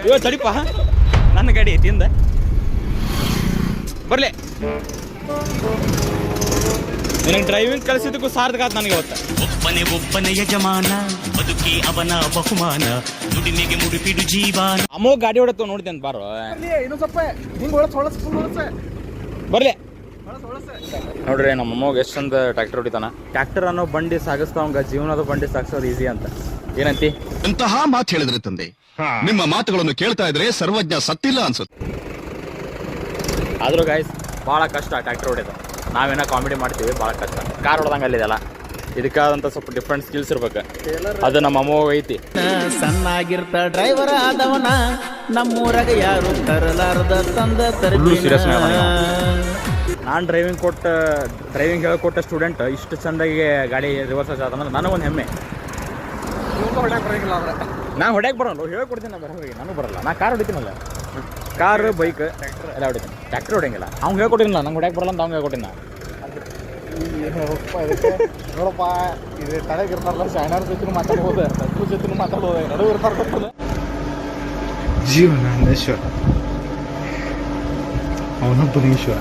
ಇವತ್ತು ತಡಿಪ ನನ್ನ ಗಾಡಿ ಐತಿ ಹಿಂದ ಬರ್ಲಿ. ನಿನಗೆ ಡ್ರೈವಿಂಗ್ ಕಲಿಸಿದ್ದಕ್ಕೂ ಸಾರ್ಥಕ ಆಯ್ತು ನನಗೆ ಇವತ್ತು. ಒಬ್ಬನೇ ಯಜಮಾನ ಬದುಕಿ ಅವನ ಬಹುಮಾನ ದುಡಿಮೆಗೆ ಮುಡಿಪಿಡು ಜೀವನ. ಅಮ್ಮೋ ಗಾಡಿ ಹೊಡತ್ತು ನೋಡ್ತೇನೆ ಬಾರೋ ಬರ್ಲಿ. ನೋಡ್ರಿ ನಮ್ಮ ಅಮ್ಮಗ ಎಷ್ಟು ಚಂದ ಟ್ರ್ಯಾಕ್ಟರ್ ಹೊಡಿತಾನ. ಟ್ರ್ಯಾಕ್ಟರ್ ಅನ್ನೋ ಬಂಡಿ ಸಾಗಿಸ್ತಾವಂಗ ಜೀವನದ ಬಂಡಿ ಸಾಗಿಸೋದು ಈಸಿ ಅಂತ. ಏನಂತಿ? ಎಂತಹ ಮಾತು ಹೇಳಿದ್ರೆ ತಂದೆ, ನಿಮ್ಮ ಮಾತುಗಳನ್ನು ಕೇಳ್ತಾ ಇದ್ರೆ ಸರ್ವಜ್ಞ ಸತ್ತಿಲ್ಲ ಅನ್ಸುತ್ತೆ. ಆದ್ರೂ ಗಾಯ್ಸ್ ಭಾಳ ಕಷ್ಟ ಟ್ರ್ಯಾಕ್ಟರ್ ಹೊಡಿಯೋದು. ನಾವೇನೋ ಕಾಮಿಡಿ ಮಾಡ್ತೀವಿ, ಭಾಳ ಕಷ್ಟ. ಕಾರ್ ಹೊಡೆದಂಗೆ ಅಲ್ಲಿದೆಲ್ಲ, ಇದಕ್ಕಾದಂಥ ಸ್ವಲ್ಪ ಡಿಫ್ರೆಂಟ್ ಸ್ಕಿಲ್ಸ್ ಇರ್ಬೇಕು. ಅದು ನಮ್ಮ ಅಮ್ಮಗ ಐತಿ. ಸಣ್ಣಾಗಿರ್ತ ಡ್ರೈವರ್ ಆದವನ ನಮ್ಮೂರಾಗ ಯಾರು ತರಲಾರದ ತಂದ ಸೀರಿಯಸ್. ನಾನು ಡ್ರೈವಿಂಗ್ ಹೇಳ್ಕೊಟ್ಟ ಸ್ಟೂಡೆಂಟ್ ಇಷ್ಟು ಚಂದಾಗಿ ಗಾಡಿ ರಿವರ್ಸ್ ಆದ್ರೆ ನನಗೊಂದು ಹೆಮ್ಮೆ. ನಾನು ಹೊಡ್ಯಾಕೆ ಬರೋಲ್ಲ, ಹೇಳ್ಕೊಡ್ತೀನಿ. ನಾನು ಬರೋರಿಗೆ ನನಗೂ ಬರಲ್ಲ. ನಾನು ಕಾರ್ ಹೊಡಿತೀನಲ್ಲ, ಕಾರ್ ಬೈಕ್ ಎಲ್ಲ ಹೊಡಿತೀನಿ. ಟ್ರ್ಯಾಕ್ಟರ್ ಹೊಡೆಯಂಗಿಲ್ಲ. ಅವ್ನು ಹೇಳ್ಕೊಟ್ಟಿಲ್ಲ, ನಂಗೆ ಹೊಡ್ಯಾಕೆ ಬರಲ್ಲ ಅಂತ ಅವ್ನು ಹೇಳ್ಕೊಟ್ಟಿನ. ನೋಡಪ್ಪ ಇದು ತಲೆಗಿರ್ತಾರಲ್ಲ, ಶೈನರ್ ಜೊತೆ ಮಾತಾಡ್ಬೋದು, ತಪ್ಪು ಜೊತೆ ಮಾತಾಡ್ಬೋದು, ನಡುವೆ ಇರ್ತಾರ ಗೊತ್ತಲ್ಲ. ಜೀವನ ಅಂದೇಶ್ವರ, ಅವನೊಬ್ಬನೇ ಈಶ್ವರ.